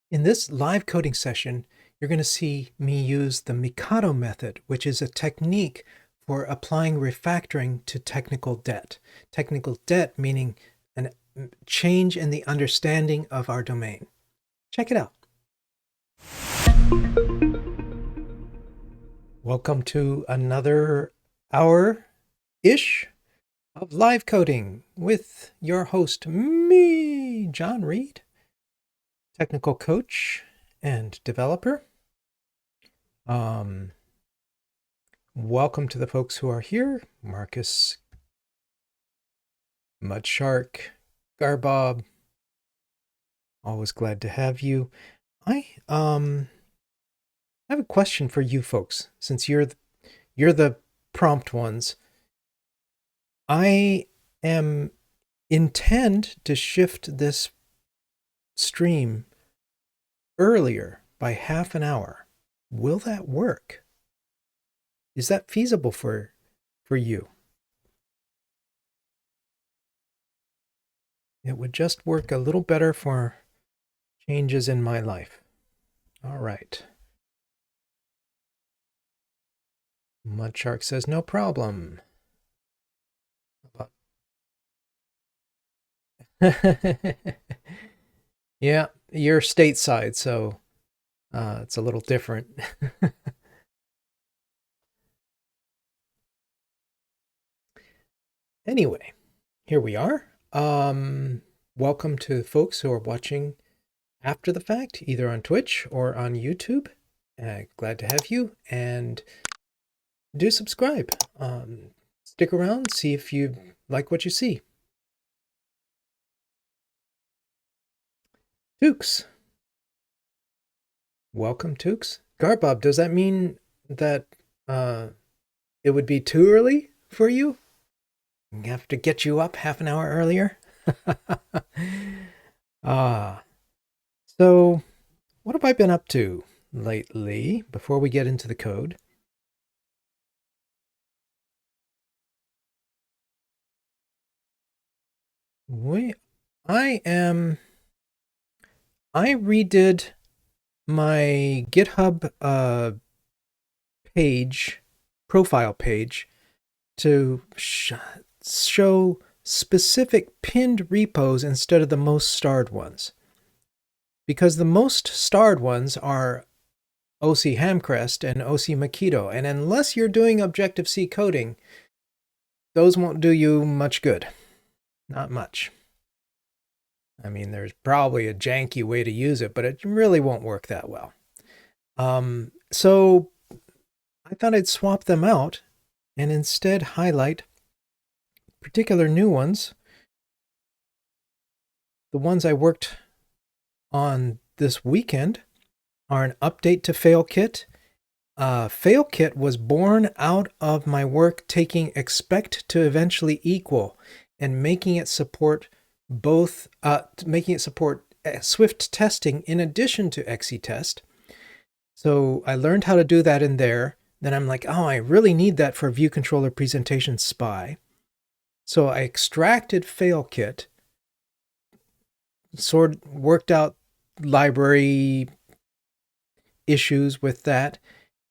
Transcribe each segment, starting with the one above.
In this live coding session, you're going to see me use the Mikado method, which is a technique for applying refactoring to technical debt. Technical debt meaning a change in the understanding of our domain. Check it out. Welcome to another hour-ish of live coding with your host, me, John Reed, technical coach and developer. Welcome to the folks who are here. Marcus, Mudshark, Garbob. Always glad to have you. I have a question for you folks, since you're the prompt ones. I intend to shift this stream earlier by half an hour. Will that work? Is that feasible for you? It would just work a little better for changes in my life. All right. Mudshark says no problem. Yeah, you're stateside, so it's a little different. Anyway, here we are. Welcome to folks who are watching after the fact, either on Twitch or on YouTube. Glad to have you, and do subscribe. Stick around, see if you like what you see. Tukes. Welcome, Tukes. Garbob, does that mean that it would be too early for you? We have to get you up half an hour earlier? So what have I been up to lately before we get into the code? I redid my GitHub profile page to show specific pinned repos instead of the most starred ones. Because the most starred ones are OC Hamcrest and OC Mikado, and unless you're doing Objective-C coding, those won't do you much good. Not much. I mean, there's probably a janky way to use it, but it really won't work that well. So I thought I'd swap them out and instead highlight particular new ones. The ones I worked on this weekend are an update to FailKit. FailKit was born out of my work taking expect to eventually equal and making it support Swift testing in addition to XCTest. So I learned how to do that in there. Then I'm like, oh, I really need that for View Controller Presentation SPI. So I extracted FailKit, worked out library issues with that,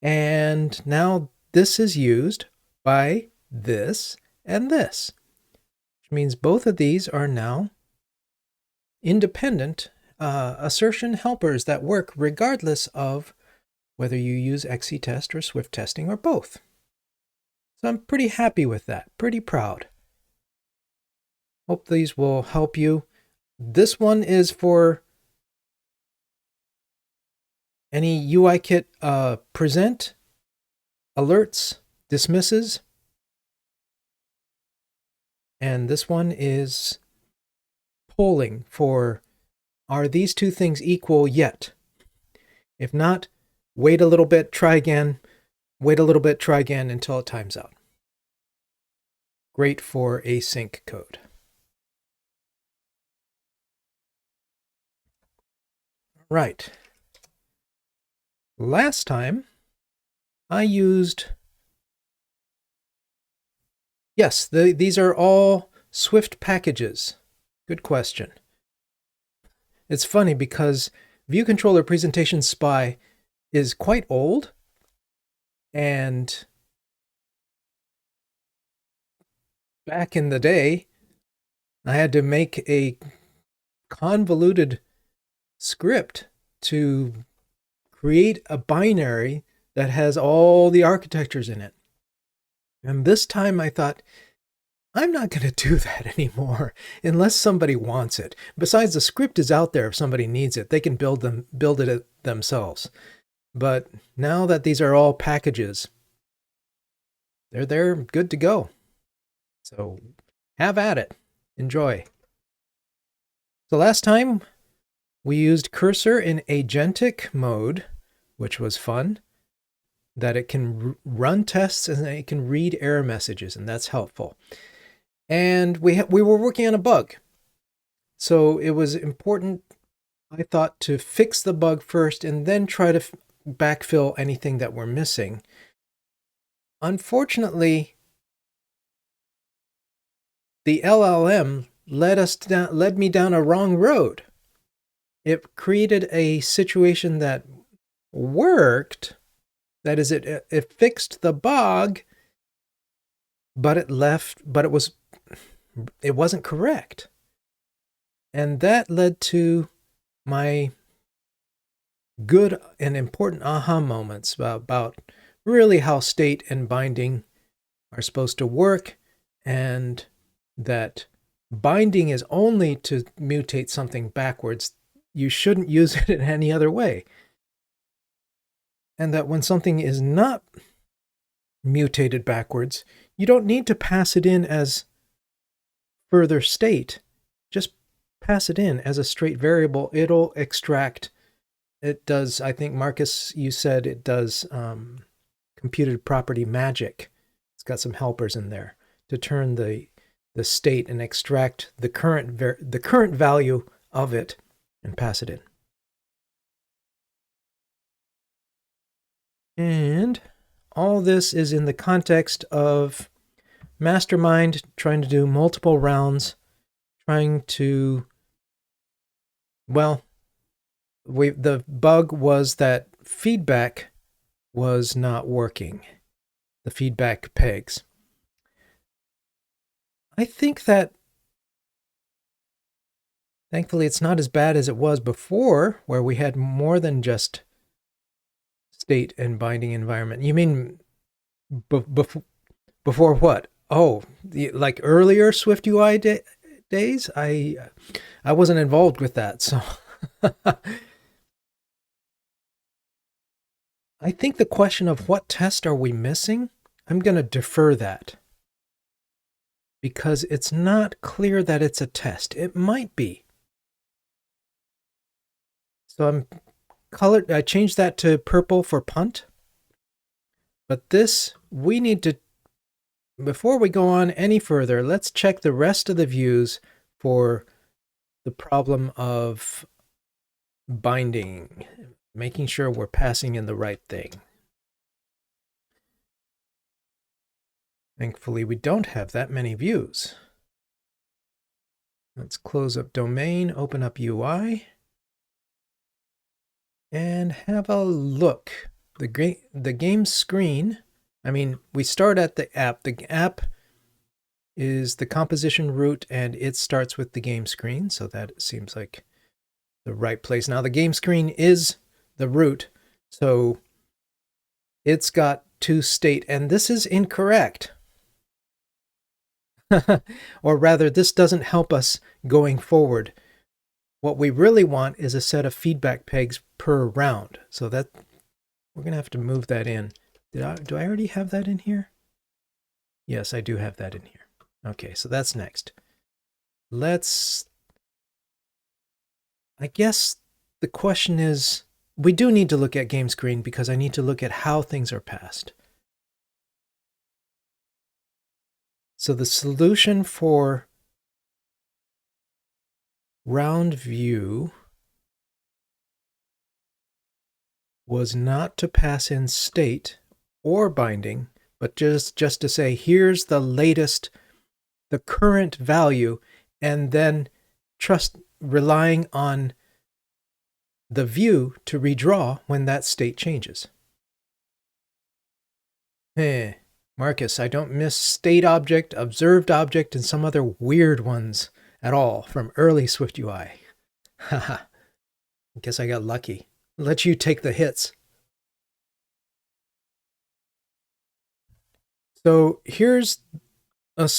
and now this is used by this and this, which means both of these are now independent assertion helpers that work regardless of whether you use XCTest or Swift testing or both. So I'm pretty happy with that, pretty proud. Hope these will help you. This one is for any UIKit present, alerts, dismisses. And this one is polling for, are these two things equal yet? If not, wait a little bit, try again, wait a little bit, try again until it times out. Great for async code. Right. Last time I used, yes, these are all Swift packages. Good question. It's funny because View Controller Presentation SPI is quite old, and back in the day, I had to make a convoluted script to create a binary that has all the architectures in it. And this time I thought, I'm not going to do that anymore unless somebody wants it. Besides, the script is out there if somebody needs it. They can build it themselves. But now that these are all packages, they're there, good to go. So have at it. Enjoy. So last time we used cursor in agentic mode, which was fun, that it can run tests and it can read error messages, and that's helpful. And we were working on a bug. So it was important, I thought, to fix the bug first and then try to backfill anything that we're missing. Unfortunately, the LLM led me down a wrong road. It created a situation that worked. That is, it fixed the bug, but it wasn't correct. And that led to my good and important aha moments about really how state and binding are supposed to work, and that binding is only to mutate something backwards. You shouldn't use it in any other way. And that when something is not mutated backwards, you don't need to pass it in as further state. Just pass it in as a straight variable. It'll extract. It does, I think, Marcus, you said it does computed property magic. It's got some helpers in there to turn the state and extract the current value of it and pass it in. And all this is in the context of Mastermind trying to do multiple rounds, trying to, well, the bug was that feedback was not working, the feedback pegs. I think that thankfully it's not as bad as it was before, where we had more than just state and binding environment. You mean before what? Oh, like earlier Swift UI days? I wasn't involved with that, so I think the question of what test are we missing, I'm going to defer that, because it's not clear that it's a test. It might be. So I changed that to purple for punt. But this, we need to, before we go on any further, let's check the rest of the views for the problem of binding, making sure we're passing in the right thing. Thankfully, we don't have that many views. Let's close up domain, open up UI, and have a look. The game screen, I mean, we start at the app. The app is the composition root, and it starts with the game screen, so that seems like the right place. Now, the game screen is the root, so it's got to state, and this is incorrect. Or rather, this doesn't help us going forward. What we really want is a set of feedback pegs per round. So that we're going to have to move that in. Do I already have that in here? Yes, I do have that in here. Okay, so that's next. I guess the question is, we do need to look at game screen because I need to look at how things are passed. So the solution for round view was not to pass in state or binding, but just to say, here's the latest, the current value, and then relying on the view to redraw when that state changes. Hey, Marcus, I don't miss state object, observed object, and some other weird ones at all from early SwiftUI. Haha, I guess I got lucky. Let you take the hits. So here's a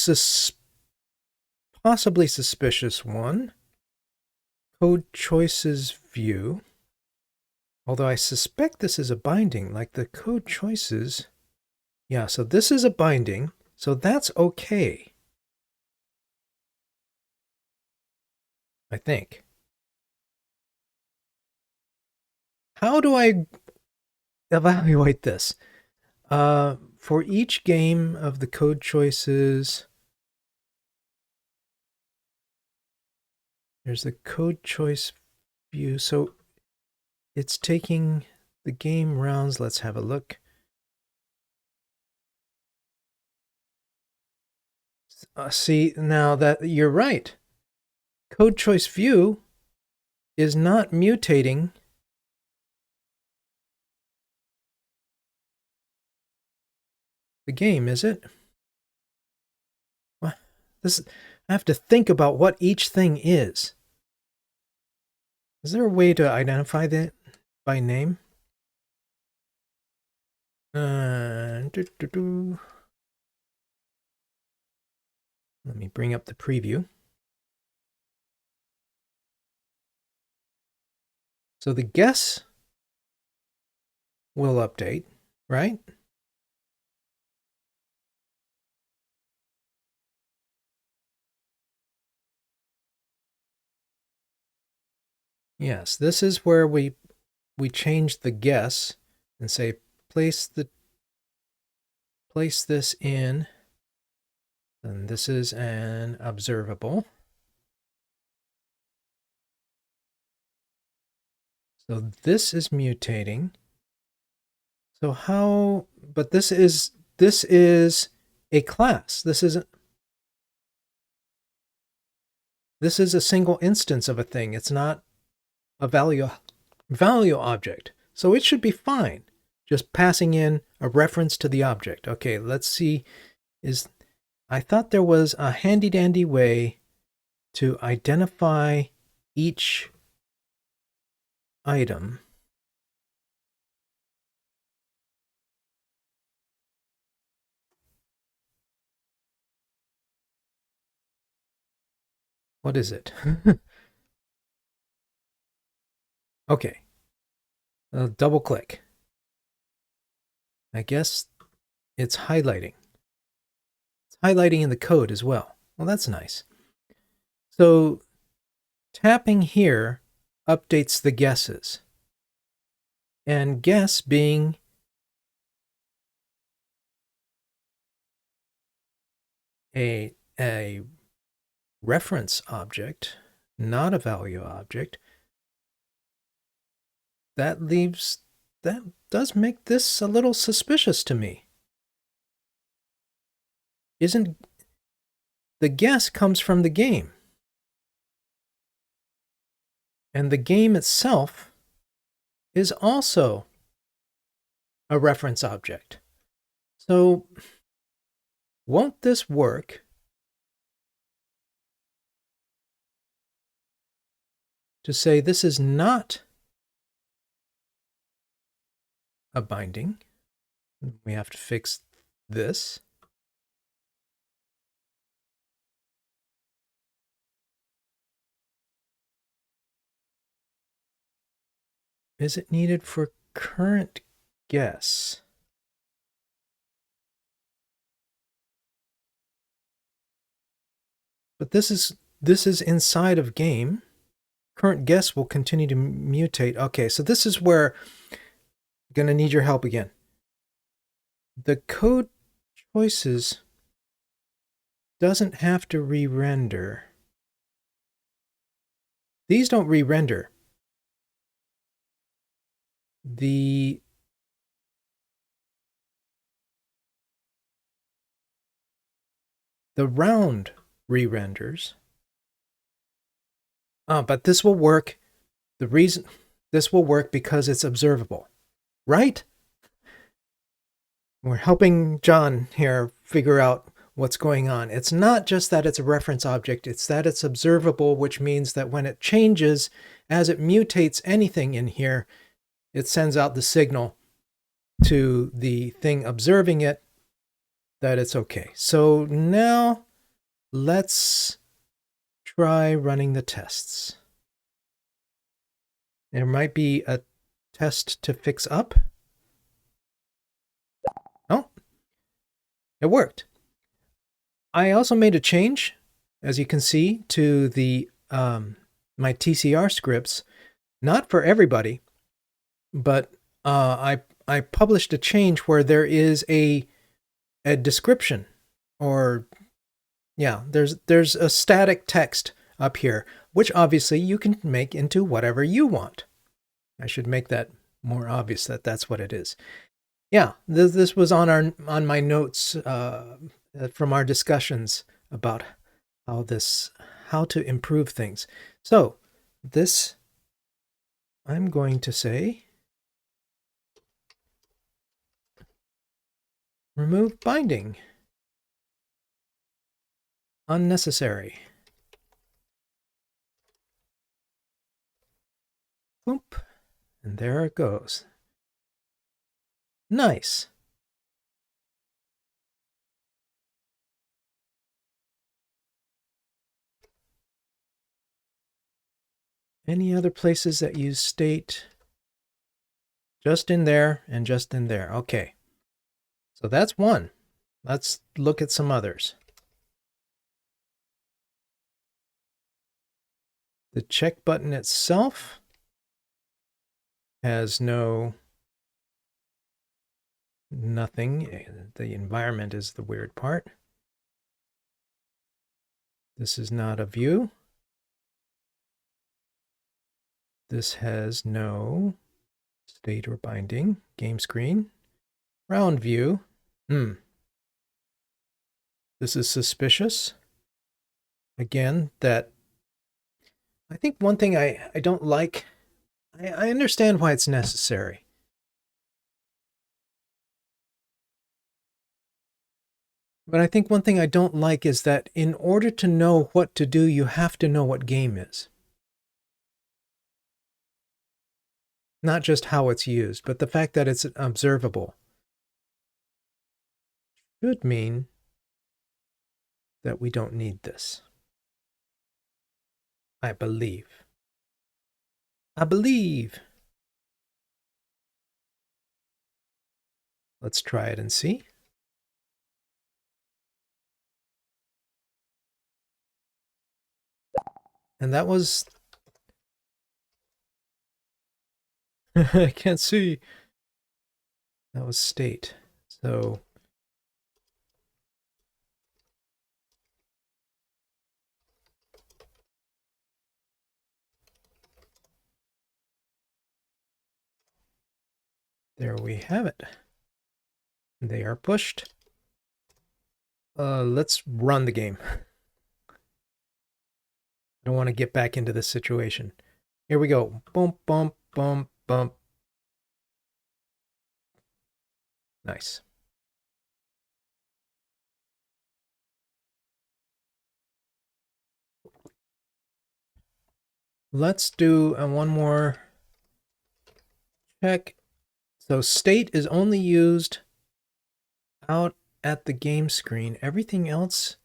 possibly suspicious one. Code choices view. Although I suspect this is a binding, like the code choices. Yeah, so this is a binding, so that's okay. I think. How do I evaluate this? For each game of the code choices, there's the code choice view. So it's taking the game rounds. Let's have a look. See, now that you're right. Code choice view is not mutating the game, is it? What? I have to think about what each thing is. Is there a way to identify that by name? Let me bring up the preview. So the guess will update, right? Yes, this is where we change the guess and say place this in, and this is an observable. So this is mutating. So how, but this is a class. This is a single instance of a thing. It's not a value object. So it should be fine. Just passing in a reference to the object. Okay, let's see. I thought there was a handy dandy way to identify each item. What is it? Okay. Double click. I guess it's highlighting. It's highlighting in the code as well. Well, that's nice. So tapping here updates the guesses. And guess being a reference object, not a value object, that does make this a little suspicious to me. The guess comes from the game. And the game itself is also a reference object. So won't this work to say this is not a binding? We have to fix this. Is it needed for current guess? But this is inside of game. Current guess will continue to mutate. Okay, so this is where I'm going to need your help again. The code choices doesn't have to re-render. These don't re-render. The round re-renders. But this will work. The reason this will work because it's observable, right? We're helping John here figure out what's going on. It's not just that it's a reference object, it's that it's observable, which means that when it changes, as it mutates anything in here, it sends out the signal to the thing observing it that it's okay. So now let's try running the tests. There might be a test to fix up. Oh, it worked. I also made a change, as you can see, to the my TCR scripts. Not for everybody, but I published a change where there is a description, or yeah, there's a static text up here, which obviously you can make into whatever you want. I should make that more obvious that that's what it is. Yeah, this was on my notes from our discussions about how to improve things. So this, I'm going to say, remove binding. Unnecessary. Boop. And there it goes. Nice. Any other places that use state? Just in there and just in there. Okay. So that's one. Let's look at some others. The check button itself has nothing. The environment is the weird part. This is not a view. This has no state or binding. Game screen. Round view. This is suspicious. Again, that I think one thing I don't like, I understand why it's necessary. But I think one thing I don't like is that in order to know what to do, you have to know what game is. Not just how it's used, but the fact that it's observable should mean that we don't need this. I believe. I believe. Let's try it and see. And that was... I can't see. That was state. So... there we have it. They are pushed. Let's run the game. I don't want to get back into this situation. Here we go. Bump, bump, bump, bump. Nice. Let's do one more check. So state is only used out at the game screen. Everything else,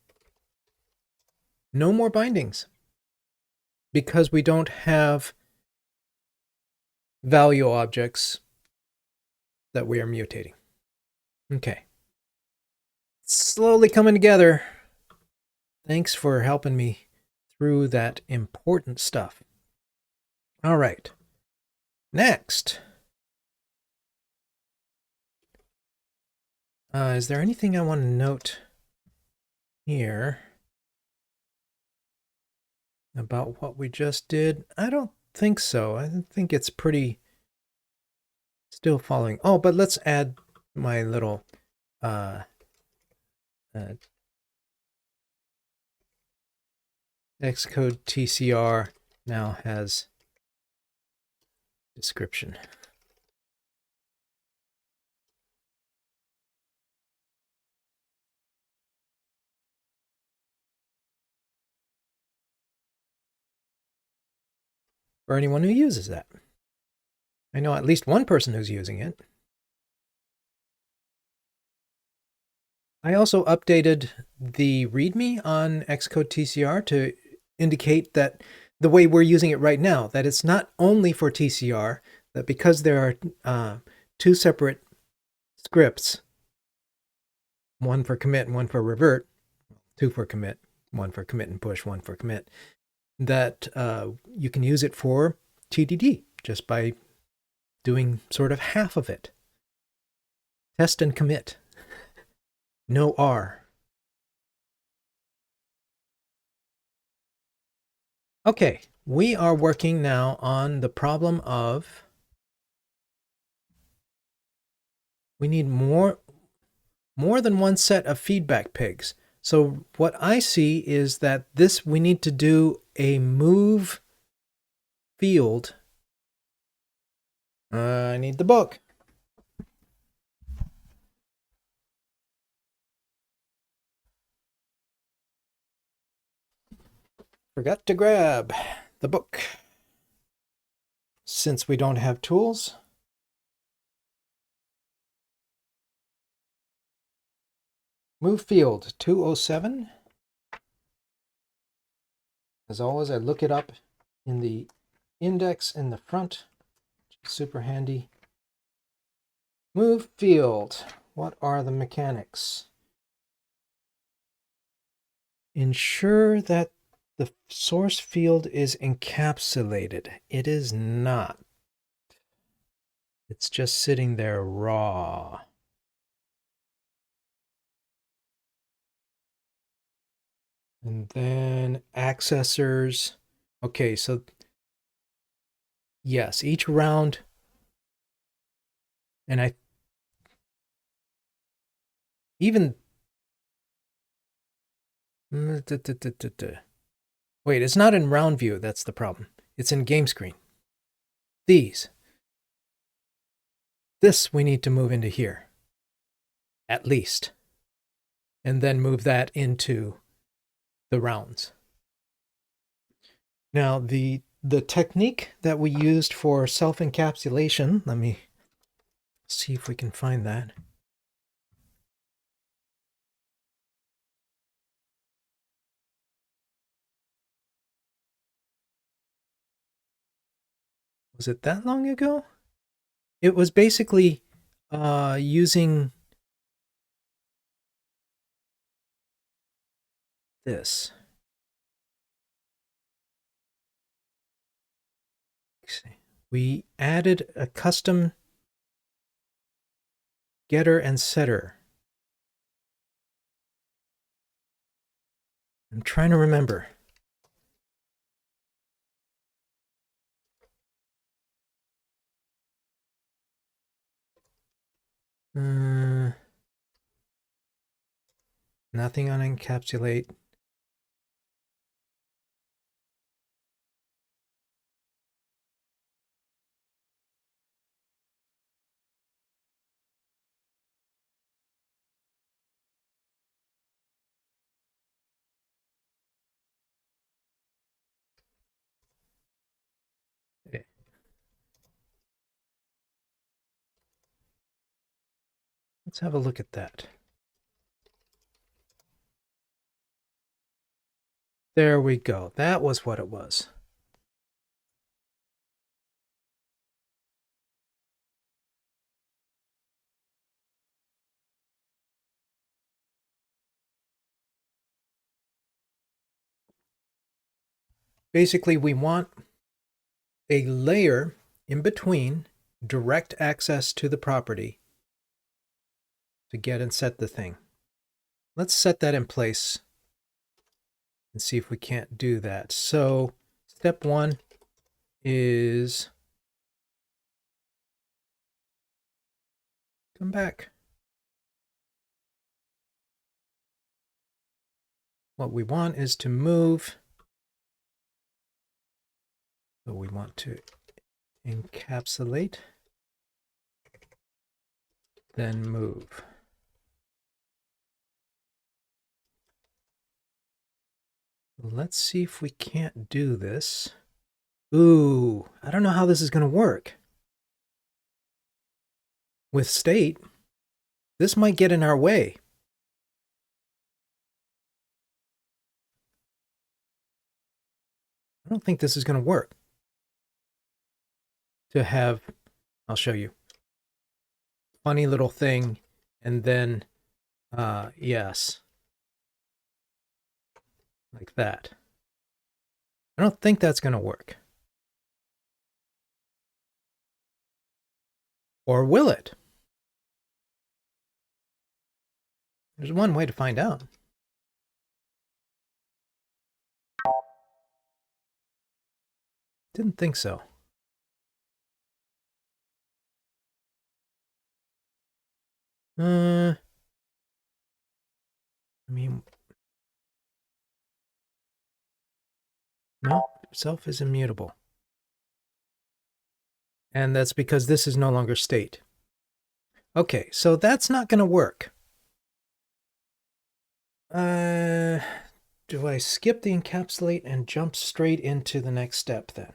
no more bindings, because we don't have value objects that we are mutating. Okay. Slowly coming together. Thanks for helping me through that important stuff. All right. Next. Is there anything I want to note here about what we just did? I don't think so. I think it's pretty still following. Oh, but let's add my little Xcode TCR now has description. For anyone who uses that. I know at least one person who's using it. I also updated the README on Xcode TCR to indicate that the way we're using it right now, that it's not only for TCR, that because there are two separate scripts, one for commit and one for revert, two for commit, one for commit and push, one for commit, that you can use it for TDD just by doing sort of half of it. Test and commit. No R. Okay, we are working now on the problem of we need more than one set of feedback pigs. So what I see is that we need to do a move field. I need the book. Forgot to grab the book. Since we don't have tools, move field 207. As always, I look it up in the index in the front. Super handy. Move field. What are the mechanics? Ensure that the source field is encapsulated. It is not. It's just sitting there raw. And then accessors. Okay, so yes, each round. And I even wait, it's not in round view. That's the problem. It's in game screen. This we need to move into here, at least, and then move that into the rounds. Now, the technique that we used for self-encapsulation, let me see if we can find that. Was it that long ago? It was basically using this. We added a custom getter and setter. I'm trying to remember. Nothing on encapsulate. Let's have a look at that. There we go. That was what it was. Basically, we want a layer in between direct access to the property to get and set the thing. Let's set that in place and see if we can't do that. So step one is come back. What we want is to move. So we want to encapsulate, then move. Let's see if we can't do this. Ooh, I don't know how this is going to work. With state, this might get in our way. I don't think this is going to work. To have, I'll show you. Funny little thing, and then, yes. Like that. I don't think that's going to work. Or will it? There's one way to find out. Didn't think so. I mean, no, self is immutable. And that's because this is no longer state. Okay, so that's not going to work. Do I skip the encapsulate and jump straight into the next step then?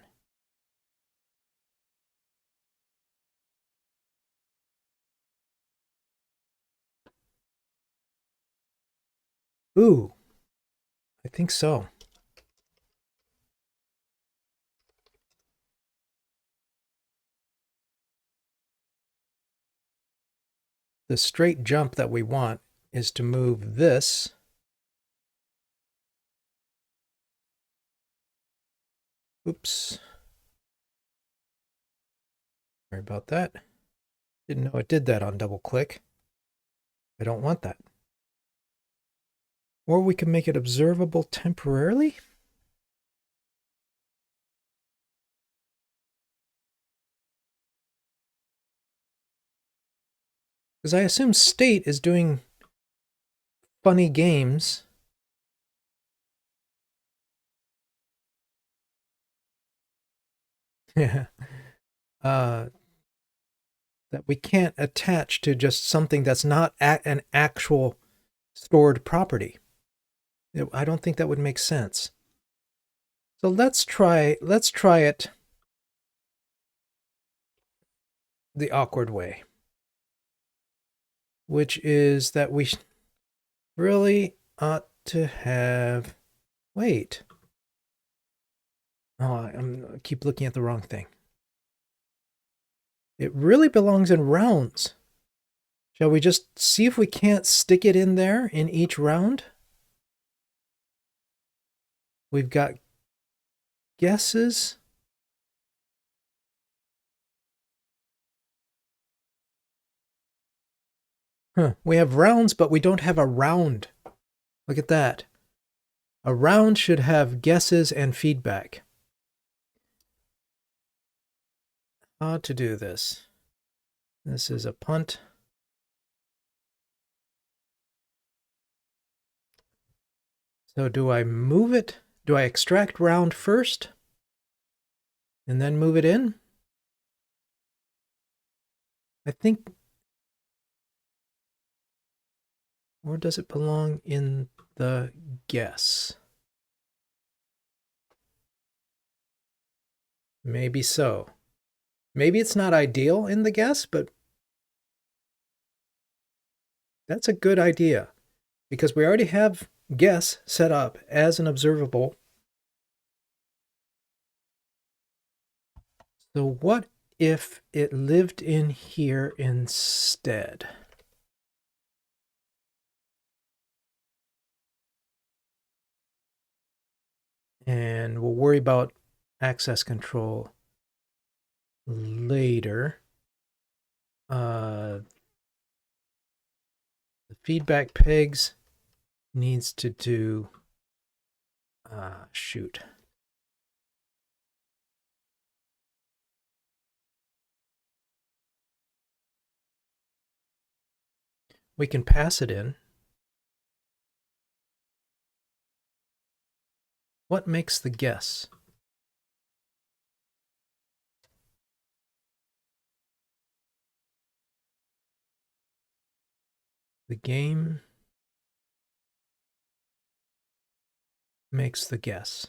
Ooh, I think so. The straight jump that we want is to move this oops. Sorry about that. Didn't know it did that on double click. I don't want that. Or we can make it observable temporarily. Because I assume state is doing funny games. that we can't attach to just something that's not an actual stored property. I don't think that would make sense. So let's try it the awkward way, which is that we really ought to have, wait. Oh, I keep looking at the wrong thing. It really belongs in rounds. Shall we just see if we can't stick it in there in each round? We've got guesses. Huh. We have rounds, but we don't have a round. Look at that. A round should have guesses and feedback. How to do this? This is a punt. So do I move it? Do I extract round first and then move it in? I think, or does it belong in the guess? Maybe so. Maybe it's not ideal in the guess, but that's a good idea because we already have guess set up as an observable. So what if it lived in here instead? And we'll worry about access control later. The feedback pegs needs to do, shoot. We can pass it in. What makes the guess? The game makes the guess.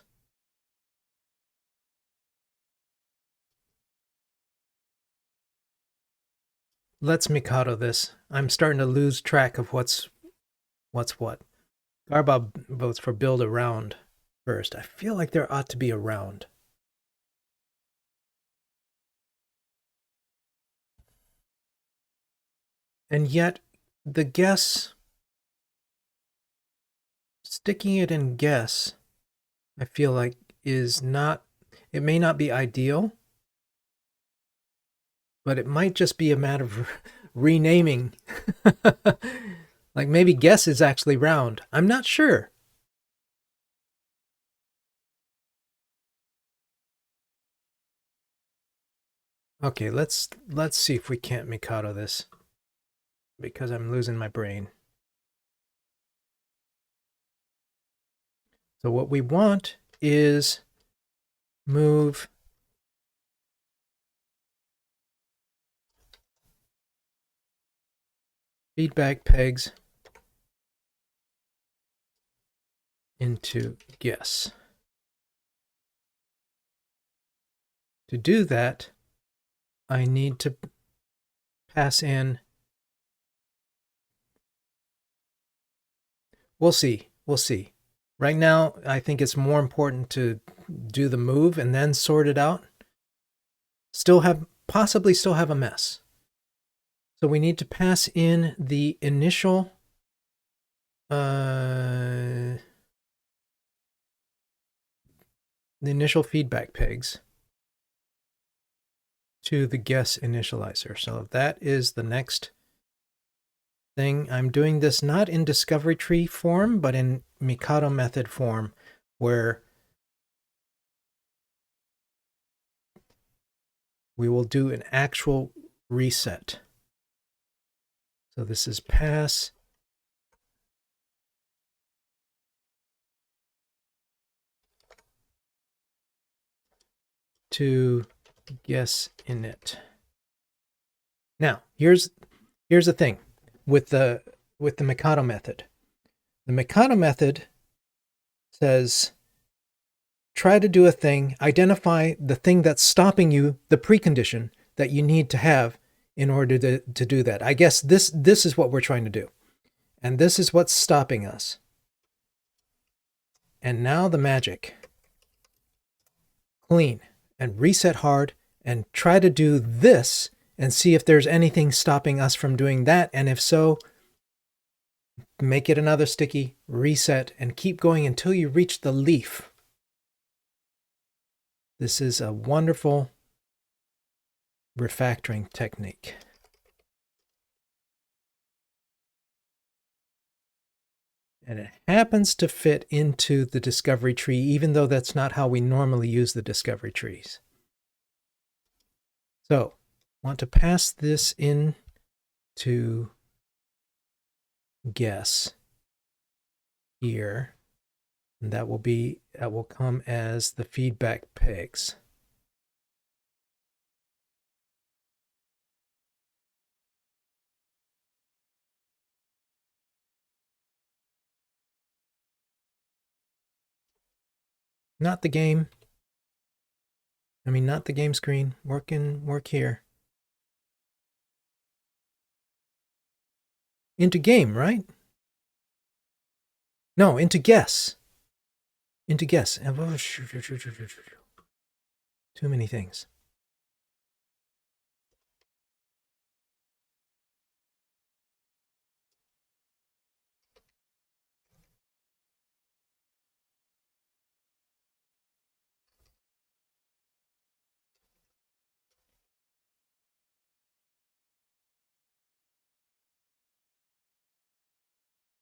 Let's Mikado this. I'm starting to lose track of what's what. Garbob votes for build a round first. I feel like there ought to be a round. And yet, the guess, sticking it in guess, I feel like is not, it may not be ideal, but it might just be a matter of renaming. Like maybe guess is actually round. I'm not sure. Okay, let's see if we can't Mikado this, because I'm losing my brain. So what we want is move feedback pegs into guess. To do that, I need to pass in. We'll see. We'll see. Right now, I think it's more important to do the move and then sort it out. Possibly still have a mess. So we need to pass in the initial feedback pegs to the guess initializer. So that is the next thing. I'm doing this not in discovery tree form, but in Mikado method form, where we will do an actual reset. So this is pass to guess init. Now, here's the thing with the Mikado method. The Mikado method says try to do a thing, identify the thing that's stopping you, the precondition that you need to have in order to do that. I guess this is what we're trying to do. And this is what's stopping us. And now the magic. Clean and reset hard and try to do this and see if there's anything stopping us from doing that. And if so, make it another sticky, reset, and keep going until you reach the leaf. This is a wonderful refactoring technique. And it happens to fit into the discovery tree, even though that's not how we normally use the discovery trees. So, want to pass this in to guess here. And that will come as the feedback pegs. Not the game. I mean, not the game screen. Work here. Into game, right? No, into guess. Into guess. Too many things.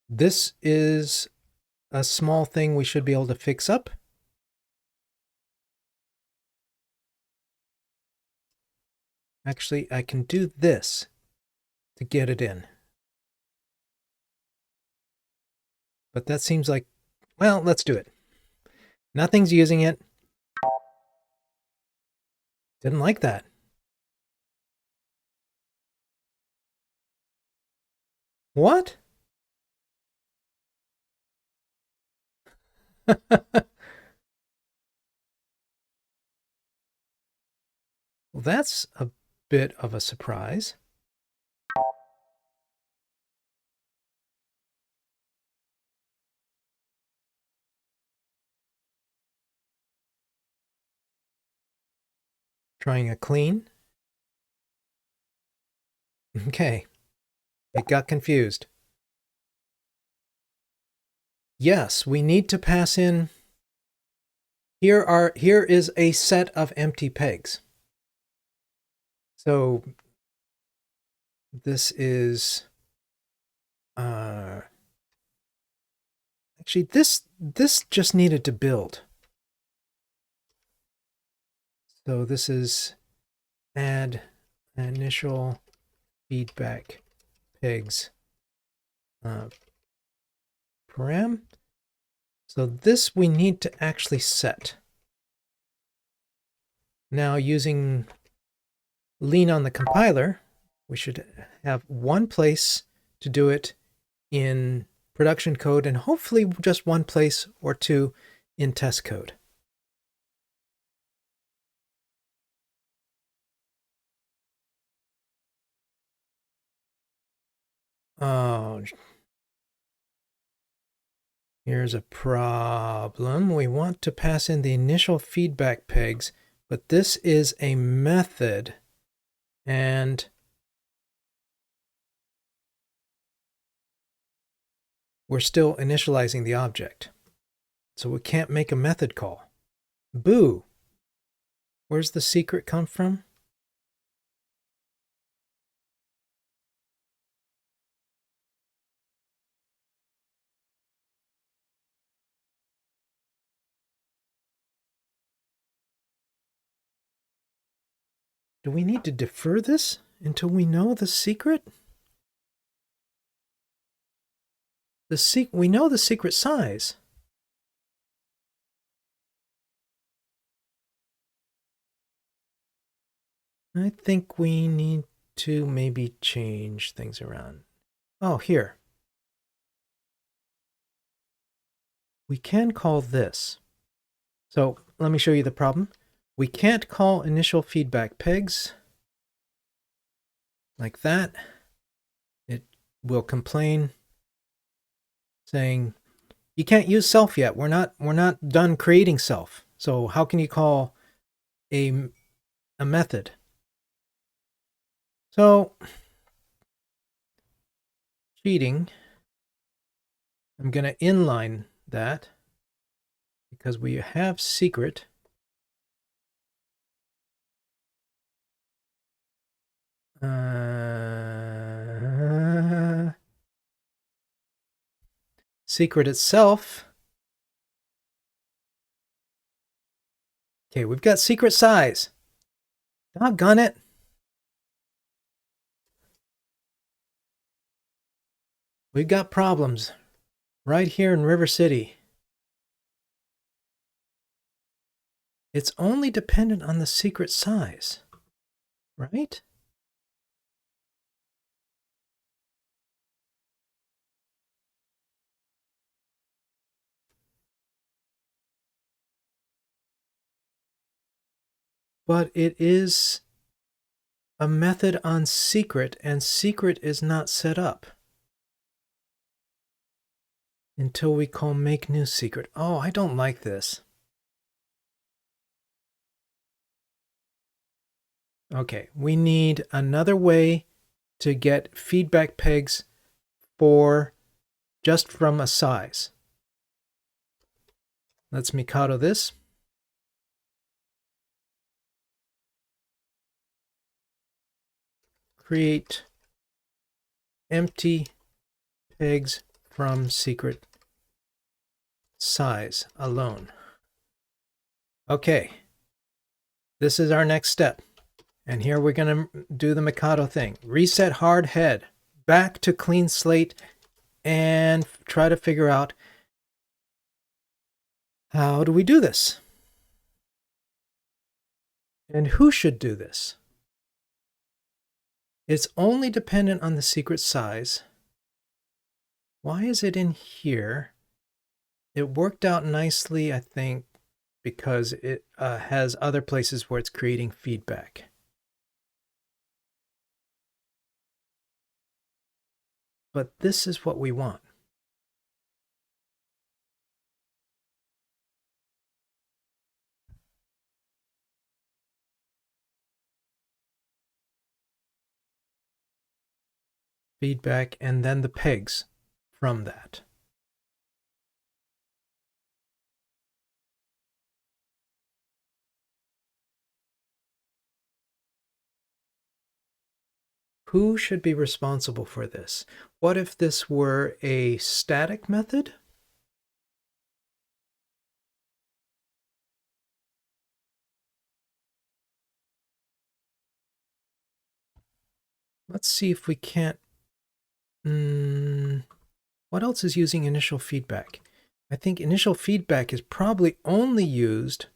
This is a small thing we should be able to fix up. Actually, I can do this to get it in. But that seems like, well, let's do it. Nothing's using it. Didn't like that. What? Well, that's a bit of a surprise. Trying a clean. Okay. It got confused. Yes, we need to pass in. Here is a set of empty pegs. So this is actually this just needed to build. So this is add initial feedback pegs param. So this we need to actually set. Now using lean on the compiler, we should have one place to do it in production code and hopefully just one place or two in test code. Oh, here's a problem. We want to pass in the initial feedback pegs, but this is a method and we're still initializing the object. So we can't make a method call. Boo! Where's the secret come from? Do we need to defer this until we know the secret? We know the secret size. I think we need to maybe change things around. Oh, here. We can call this. So let me show you the problem. We can't call initial feedback pegs like that. It will complain saying, you can't use self yet. We're not done creating self. So how can you call a method? So cheating, I'm going to inline that because we have secret. Secret itself. Okay, we've got secret size. Doggone it. We've got problems right here in River City. It's only dependent on the secret size, right? But it is a method on secret, and secret is not set up until we call make new secret. Oh, I don't like this. Okay, we need another way to get feedback pegs for just from a size. Let's Mikado this. Create empty pegs from secret size alone. Okay, this is our next step. And here we're going to do the Mikado thing. Reset hard head, back to clean slate, and try to figure out how do we do this? And who should do this? It's only dependent on the secret size. Why is it in here It worked out nicely, I think, because it has other places where it's creating feedback. But this is what we want. Feedback and then the pegs from that. Who should be responsible for this? What if this were a static method? Let's see if we can't. What else is using initial feedback? I think initial feedback is probably only used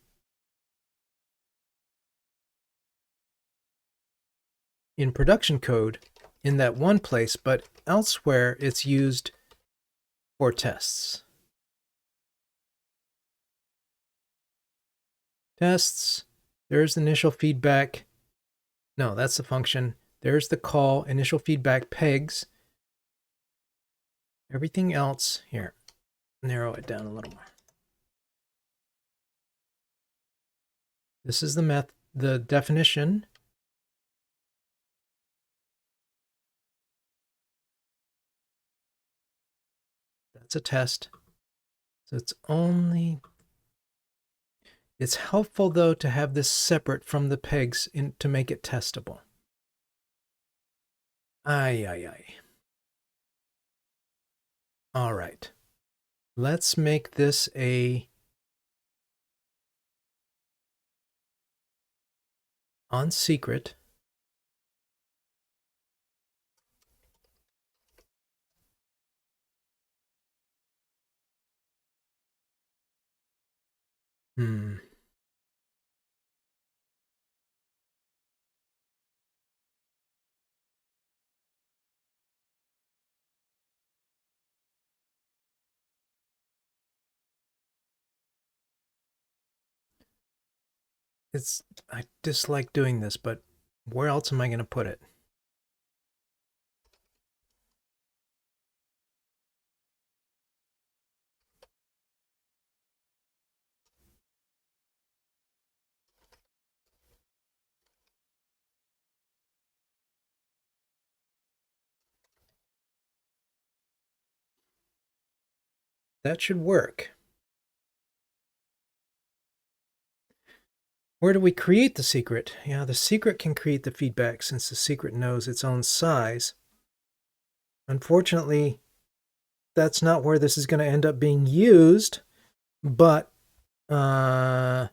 in production code in that one place, but elsewhere it's used for tests. Tests, there's initial feedback. No, that's the function. There's the call, initial feedback pegs. Everything else, here, narrow it down a little more. This is the definition. That's a test. So it's helpful though to have this separate from the pegs to make it testable. Ay. All right. Let's make this a on secret. I dislike doing this, but where else am I going to put it? That should work. Where do we create the secret? Yeah, the secret can create the feedback since the secret knows its own size. Unfortunately, that's not where this is going to end up being used, but I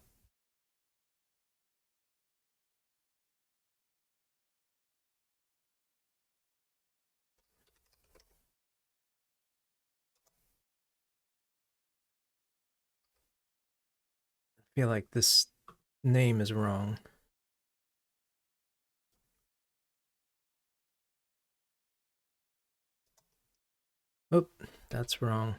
feel like this name is wrong. Oh, that's wrong.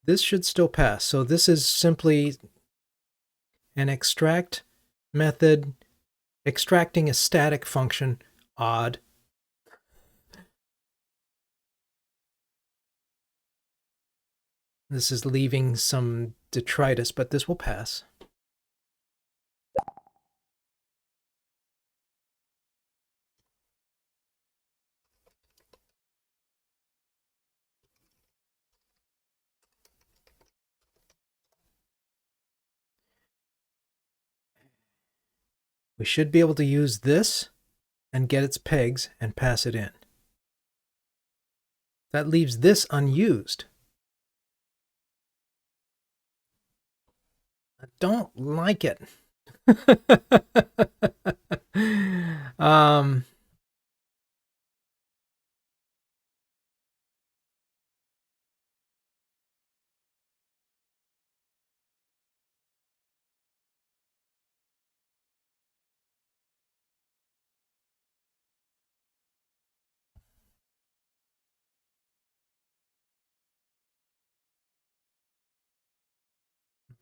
This should still pass. So this is simply an extract method extracting a static function, odd. This is leaving some detritus, but this will pass. We should be able to use this and get its pegs and pass it in. That leaves this unused. I don't like it. um,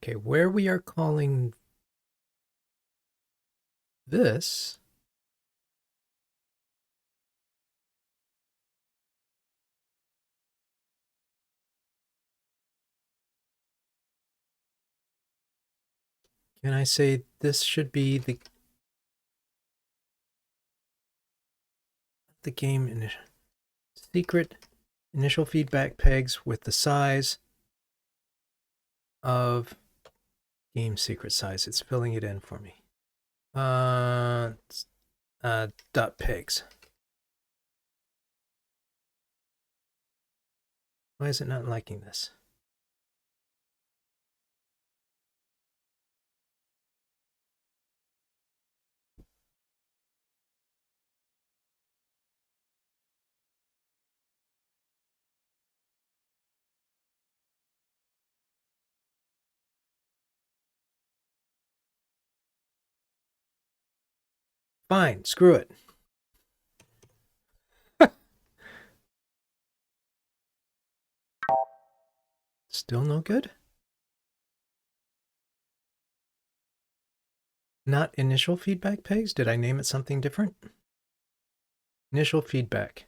Okay, where we are calling this can I say this should be the game in secret initial feedback pegs with the size of game secret size. It's filling it in for me. Dot pegs. Why is it not liking this? Fine, screw it. Still no good? Not initial feedback pegs? Did I name it something different? Initial feedback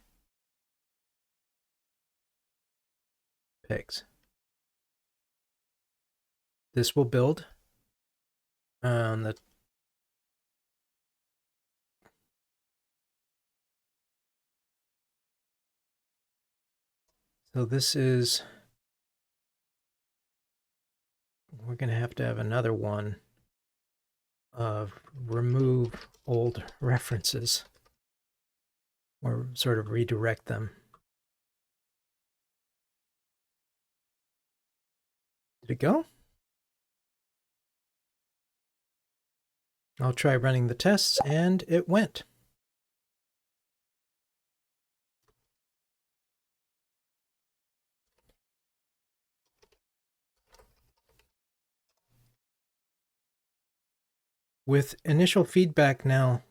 pegs. This will build on the so this is we're going to have another one of remove old references or sort of redirect them. Did it go? I'll try running the tests, and it went. With initial feedback now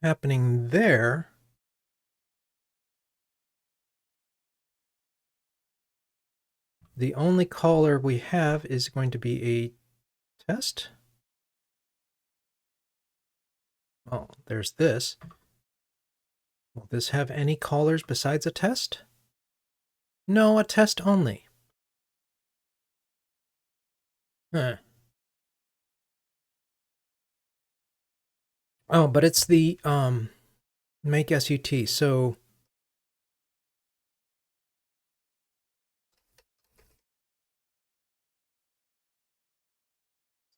happening there, the only caller we have is going to be a test. Oh, there's this. Will this have any callers besides a test? No, a test only. Huh. Oh, but it's the make SUT. So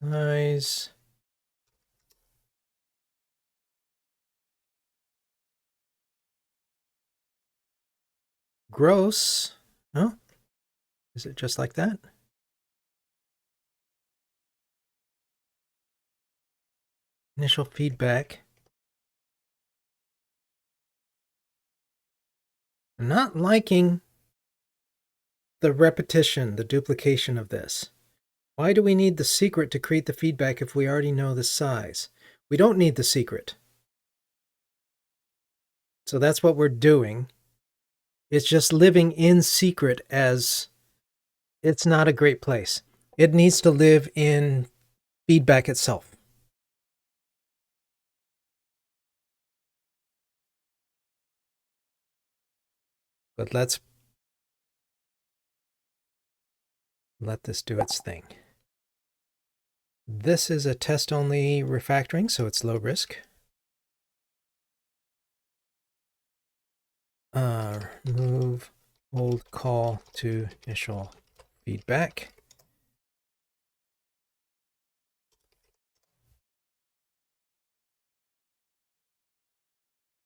size gross. Oh, is it just like that? Initial feedback. I'm not liking the repetition, the duplication of this. Why do we need the secret to create the feedback if we already know the size? We don't need the secret. So that's what we're doing. It's just living in secret as it's not a great place. It needs to live in feedback itself. But let's let this do its thing. This is a test-only refactoring, so it's low risk. Move old call to initial feedback.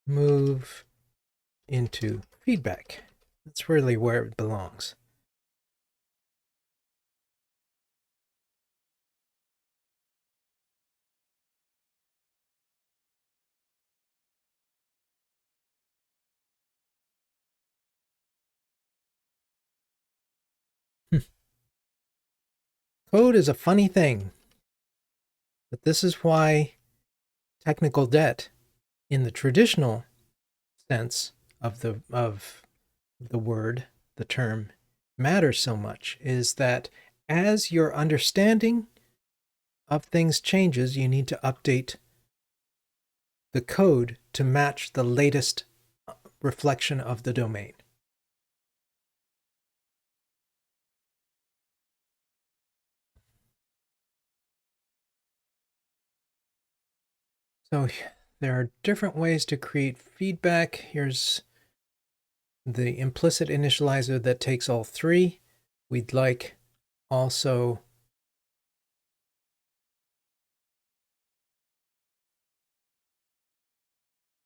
Move into feedback. That's really where it belongs. Code is a funny thing, but this is why technical debt, in the traditional sense of the word, the term, matters so much, is that as your understanding of things changes, you need to update the code to match the latest reflection of the domain. So there are different ways to create feedback. Here's the implicit initializer that takes all three. We'd like also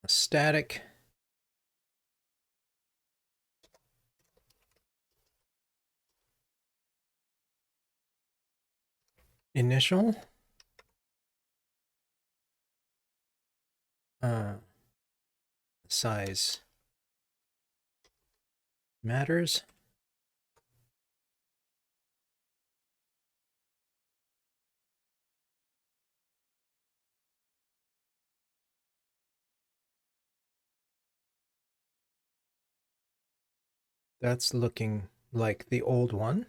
a static initial. Size matters. That's looking like the old one.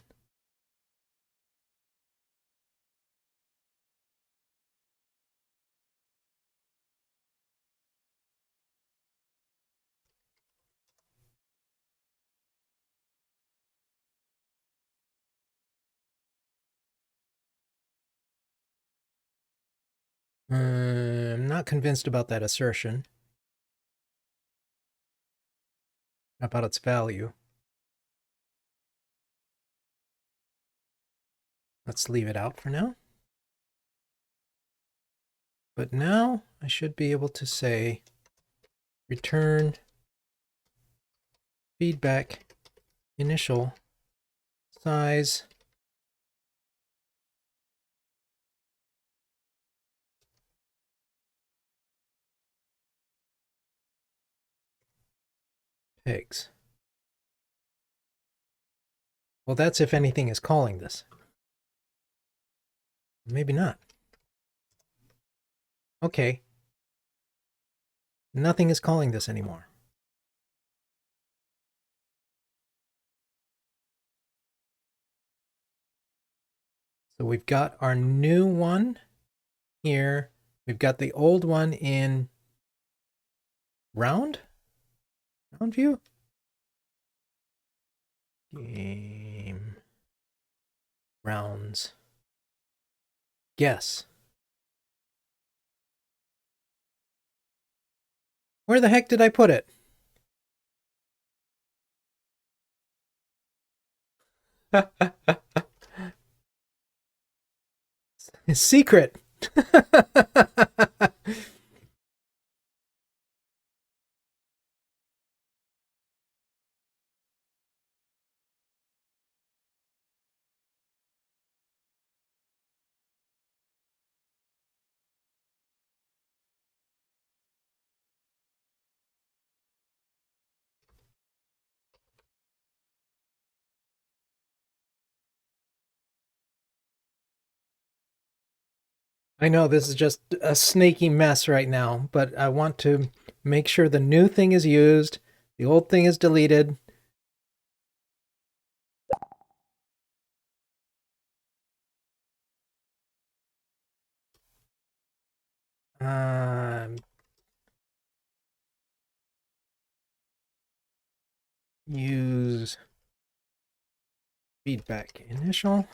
I'm not convinced about that assertion, about its value. Let's leave it out for now. But now I should be able to say return feedback initial size pigs. Well, that's if anything is calling this. Maybe not. Okay. Nothing is calling this anymore. So we've got our new one here. We've got the old one in round view. Game rounds. Guess. Where the heck did I put it? It's secret. I know this is just a snaky mess right now, but I want to make sure the new thing is used, the old thing is deleted. Use feedback initial.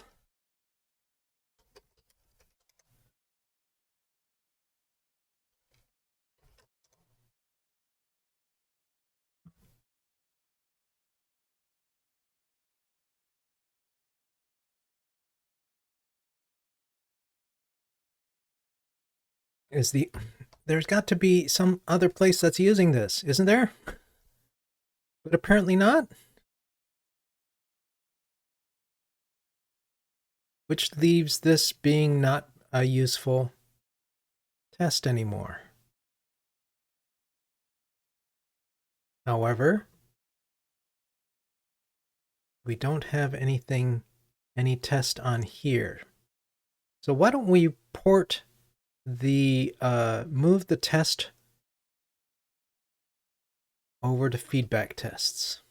There's got to be some other place that's using this, isn't there? But apparently not. Which leaves this being not a useful test anymore. However, we don't have any test on here. So why don't we port move the test over to feedback tests.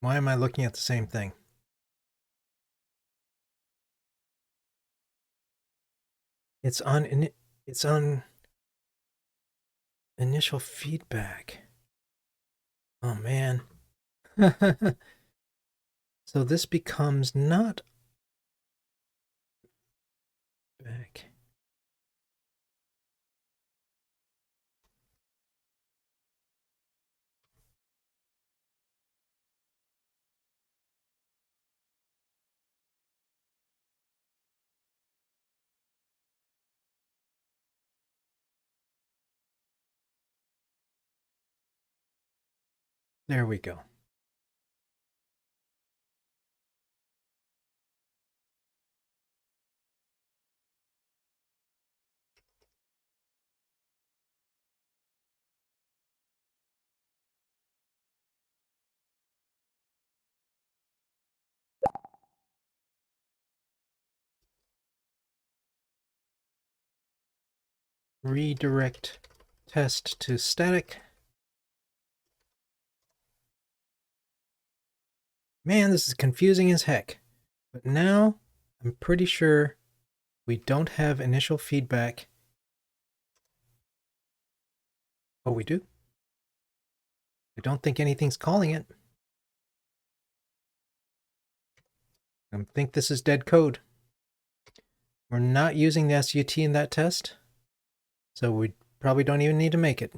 Why am I looking at the same thing? It's on initial feedback. Oh man. So this becomes not back. There we go. Redirect test to static. Man, this is confusing as heck. But now I'm pretty sure we don't have initial feedback. Oh, we do? I don't think anything's calling it. I think this is dead code. We're not using the SUT in that test, so we probably don't even need to make it.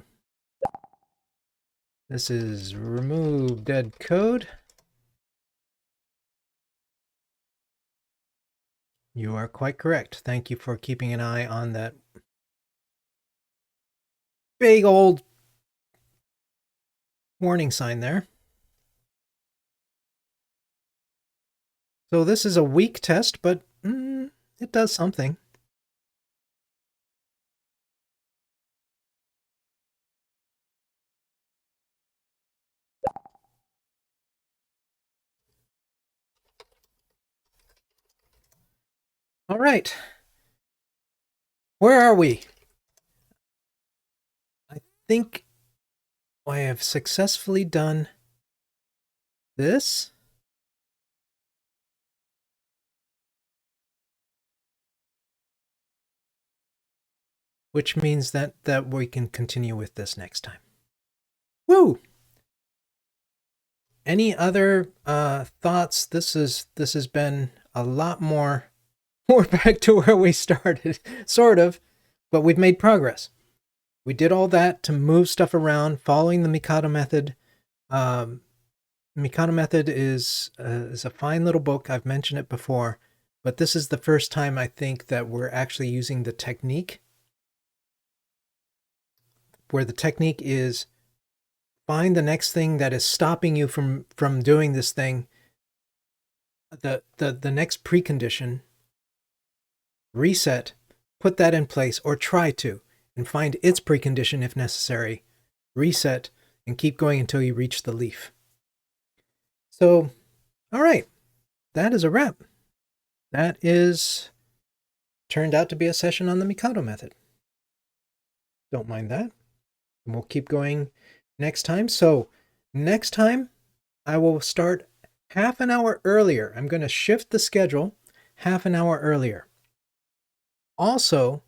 This is remove dead code. You are quite correct. Thank you for keeping an eye on that big old warning sign there. So this is a weak test, but it does something. All right. Where are we? I think I have successfully done this. Which means that we can continue with this next time. Woo! Any other thoughts? This has been a lot more back to where we started, sort of, but we've made progress. We did all that to move stuff around, following the Mikado Method. Mikado Method is a fine little book. I've mentioned it before, but this is the first time I think that we're actually using the technique, where the technique is find the next thing that is stopping you from doing this thing, the next precondition, reset, put that in place, or try to, and find its precondition if necessary, reset, and keep going until you reach the leaf. So, all right, that is a wrap. That is turned out to be a session on the Mikado Method. Don't mind that. And we'll keep going next time. So next time I will start half an hour earlier. I'm going to shift the schedule half an hour earlier. Also,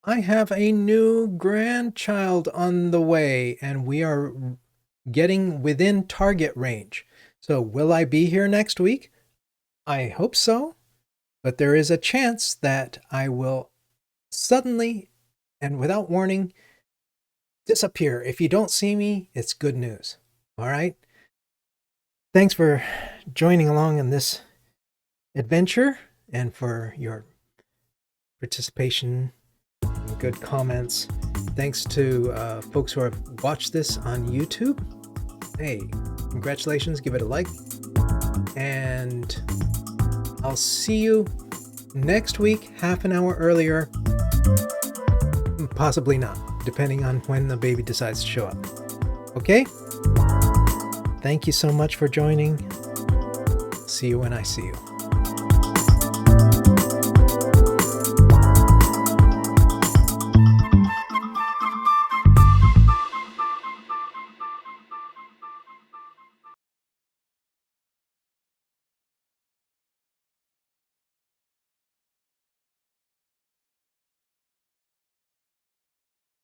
I have a new grandchild on the way, and we are getting within target range. So will I be here next week? I hope so, but there is a chance that I will suddenly and without warning disappear. If you don't see me, it's good news. All right? Thanks for joining along in this adventure and for your participation, good comments. Thanks to folks who have watched this on YouTube. Hey, congratulations, give it a like. And I'll see you next week, half an hour earlier. Possibly not, depending on when the baby decides to show up. Okay? Thank you so much for joining. See you when I see you.